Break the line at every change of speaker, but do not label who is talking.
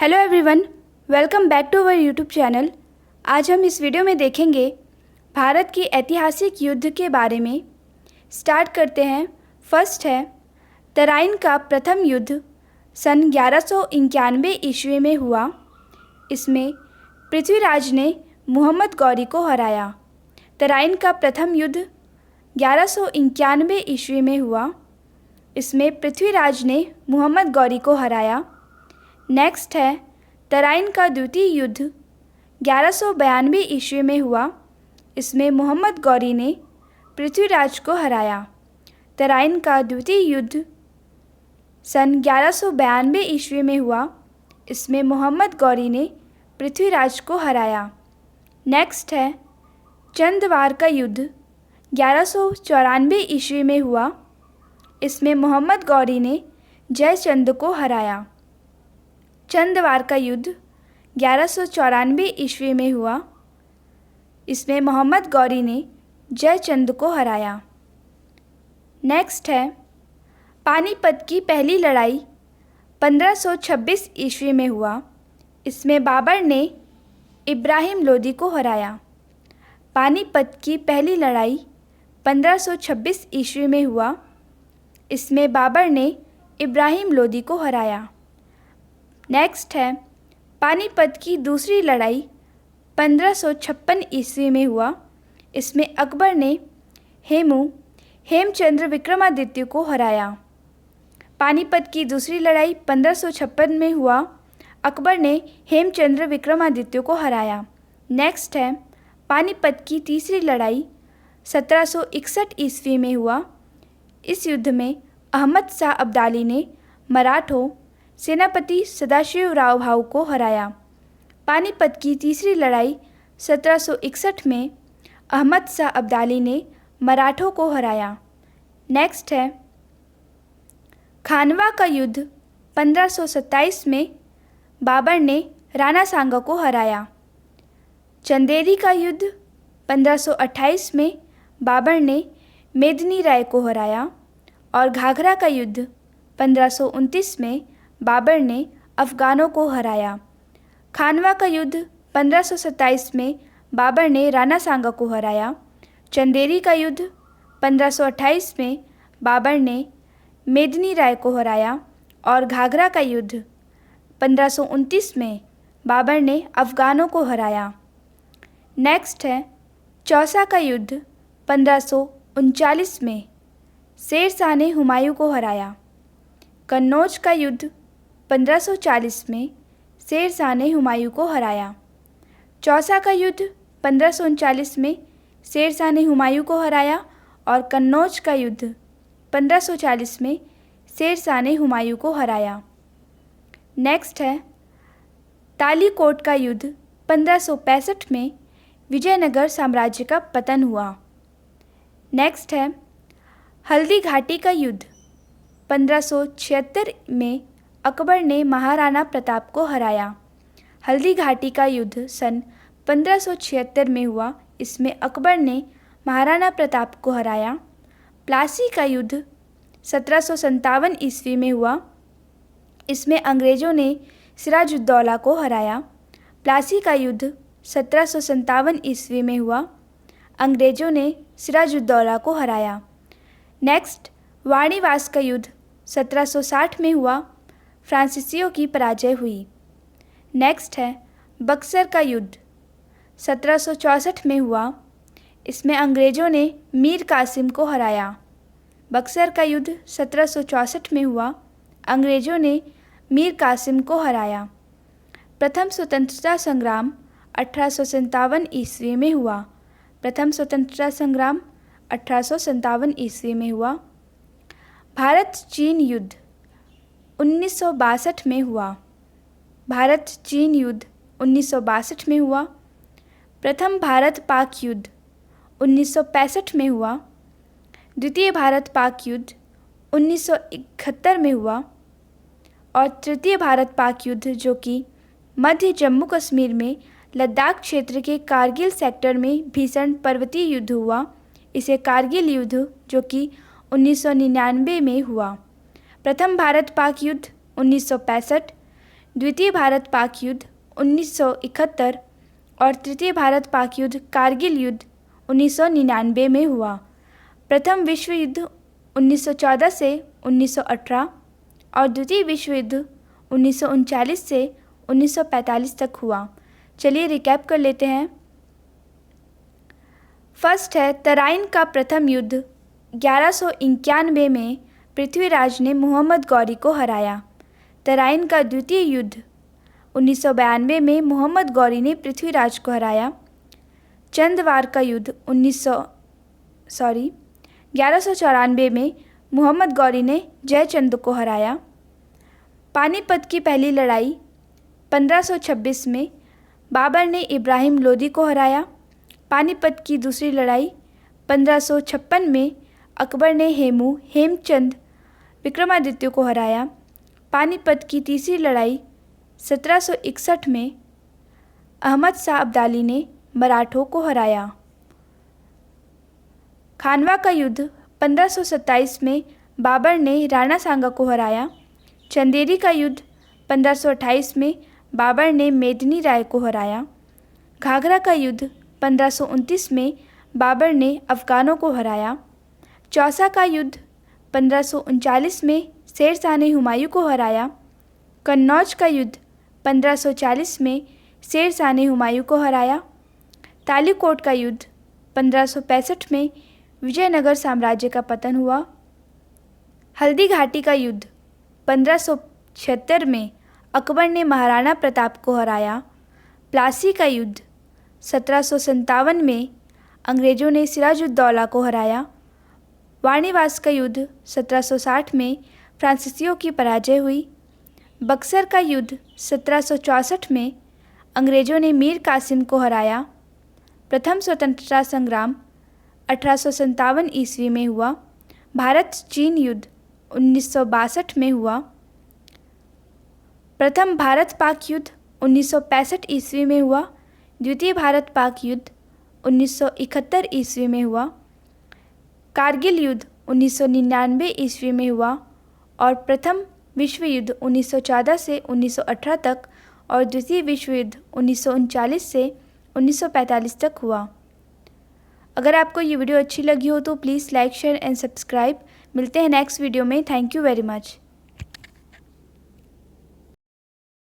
Hello everyone, welcome back to our YouTube channel. आज हम इस वीडियो में देखेंगे भारत की ऐतिहासिक युद्ध के बारे में। स्टार्ट करते हैं। फर्स्ट है तराइन का प्रथम युद्ध सन 1191 ईस्वी में हुआ। इसमें पृथ्वीराज ने मुहम्मद गौरी को हराया। तराइन का प्रथम युद्ध 1191 ईस्वी में हुआ। इसमें पृथ्वीराज ने मुहम्मद गौरी को हराया। नेक्स्ट है तराइन का द्वितीय युद्ध 1192 ईस्वी में हुआ। इसमें मुहम्मद गौरी ने पृथ्वीराज को हराया। तराइन का द्वितीय युद्ध सन 1192 ईस्वी में हुआ। इसमें मुहम्मद गौरी ने पृथ्वीराज को हराया। नेक्स्ट है चंदवार का युद्ध 1194 ईस्वी में हुआ। इसमें मुहम्मद गौरी ने जयचंद को हराया। चंदवार का युद्ध 1194 ईस्वी में हुआ। इसमें मोहम्मद गौरी ने जयचंद को हराया। नेक्स्ट है पानीपत की पहली लड़ाई 1526 ईस्वी में हुआ। इसमें बाबर ने इब्राहिम लोदी को हराया। पानीपत की पहली लड़ाई 1526 ईस्वी में हुआ। इसमें बाबर ने इब्राहिम लोदी को हराया। नेक्स्ट है पानीपत की दूसरी लड़ाई 1556 ईस्वी में हुआ। इसमें अकबर ने हेमचंद्र विक्रमादित्य को हराया। पानीपत की दूसरी लड़ाई 1556 में हुआ। अकबर ने हेमचंद्र विक्रमादित्य को हराया। नेक्स्ट है पानीपत की तीसरी लड़ाई 1761 ईस्वी में हुआ। इस युद्ध में अहमद शाह अब्दाली ने मराठों सेनापति सदाशिवराव भाऊ को हराया। पानीपत की तीसरी लड़ाई 1761 में अहमद शाह अब्दाली ने मराठों को हराया। नेक्स्ट है खानवा का युद्ध 1527 में बाबर ने राणा सांगा को हराया। चंदेरी का युद्ध 1528 में बाबर ने मेदिनी राय को हराया। और घाघरा का युद्ध 1529 में बाबर ने अफ़गानों को हराया। खानवा का युद्ध 1527 में बाबर ने राणा सांगा को हराया। चंदेरी का युद्ध 1528 में बाबर ने मेदिनी राय को हराया। और घाघरा का युद्ध 1529 में बाबर ने अफ़गानों को हराया। नेक्स्ट है चौसा का युद्ध 1539 में शेर शाह ने हुमायूं को हराया। कन्नौज का युद्ध 1540 में शेर शाह ने हुमायूं को हराया। चौसा का युद्ध 1539 में शेर शाह ने हुमायूं को हराया। और कन्नौज का युद्ध 1540 में शेर शाह ने हुमायूं को हराया। नेक्स्ट है तालीकोट का युद्ध 1565 में विजयनगर साम्राज्य का पतन हुआ। नेक्स्ट है हल्दी घाटी का युद्ध 1576 में अकबर ने महाराणा प्रताप को हराया। हल्दी घाटी का युद्ध सन 1576 में हुआ। इसमें अकबर ने महाराणा प्रताप को हराया। प्लासी का युद्ध 1757 ईस्वी में हुआ। इसमें अंग्रेज़ों ने सिराजुद्दौला को हराया। प्लासी का युद्ध 1757 ईस्वी में हुआ। अंग्रेज़ों ने सिराजुद्दौला को हराया। नेक्स्ट वाणीवास का युद्ध 1760 में हुआ। फ्रांसीसियों की पराजय हुई। नेक्स्ट है बक्सर का युद्ध 1764 में हुआ। इसमें अंग्रेज़ों ने मीर कासिम को हराया। बक्सर का युद्ध 1764 में हुआ। अंग्रेज़ों ने मीर कासिम को हराया। प्रथम स्वतंत्रता संग्राम 1857 ईस्वी में हुआ। प्रथम स्वतंत्रता संग्राम 1857 ईस्वी में हुआ। भारत चीन युद्ध 1962 में हुआ। भारत चीन युद्ध 1962 में हुआ। प्रथम भारत पाक युद्ध 1965 में हुआ। द्वितीय भारत पाक युद्ध 1971 में हुआ। और तृतीय भारत पाक युद्ध जो कि मध्य जम्मू कश्मीर में लद्दाख क्षेत्र के कारगिल सेक्टर में भीषण पर्वतीय युद्ध हुआ। इसे कारगिल युद्ध जो कि 1999 में हुआ। प्रथम भारत पाक युद्ध 1965, द्वितीय भारत पाक युद्ध 1971 और तृतीय भारत पाक युद्ध कारगिल युद्ध 1999 में हुआ। प्रथम विश्व युद्ध 1914 से 1918 और द्वितीय विश्व युद्ध 1939 से 1945 तक हुआ। चलिए रिकैप कर लेते हैं। फर्स्ट है तराइन का प्रथम युद्ध 1191 में पृथ्वीराज ने मोहम्मद गौरी को हराया। तराइन का द्वितीय युद्ध 1992 में मोहम्मद गौरी ने पृथ्वीराज को हराया। चंदवार का युद्ध 1194 में मोहम्मद गौरी ने जयचंद को हराया। पानीपत की पहली लड़ाई 1526 में बाबर ने इब्राहिम लोदी को हराया। पानीपत की दूसरी लड़ाई 1556 में अकबर ने हेमचंद विक्रमादित्य को हराया। पानीपत की तीसरी लड़ाई 1761 में अहमद शाह अब्दाली ने मराठों को हराया। खानवा का युद्ध 1527 में बाबर ने राणा सांगा को हराया। चंदेरी का युद्ध 1528 में बाबर ने मेदिनी राय को हराया। घाघरा का युद्ध 1529 में बाबर ने अफ़गानों को हराया। चौसा का युद्ध 1539 में शेर शाह ने हुमायूं को हराया। कन्नौज का युद्ध 1540 में शेर शाह ने हुमायूं को हराया। तालीकोट का युद्ध 1565 में विजयनगर साम्राज्य का पतन हुआ। हल्दी घाटी का युद्ध 1576 में अकबर ने महाराणा प्रताप को हराया। प्लासी का युद्ध 1757 में अंग्रेज़ों ने सिराजुद्दौला को हराया। वाणीवास का युद्ध 1760 में फ्रांसीसियों की पराजय हुई। बक्सर का युद्ध 1764 में अंग्रेज़ों ने मीर कासिम को हराया। प्रथम स्वतंत्रता संग्राम 1857 ईस्वी में हुआ। भारत चीन युद्ध 1962 में हुआ। प्रथम भारत पाक युद्ध 1965 ईस्वी में हुआ। द्वितीय भारत पाक युद्ध 1971 ईस्वी में हुआ। कारगिल युद्ध 1999 ईस्वी में हुआ और प्रथम विश्व युद्ध 1914 से 1918 तक और द्वितीय विश्व युद्ध 1939 से 1945 तक हुआ। अगर आपको ये वीडियो अच्छी लगी हो तो please like share and subscribe. मिलते हैं नेक्स्ट वीडियो में। Thank you very much.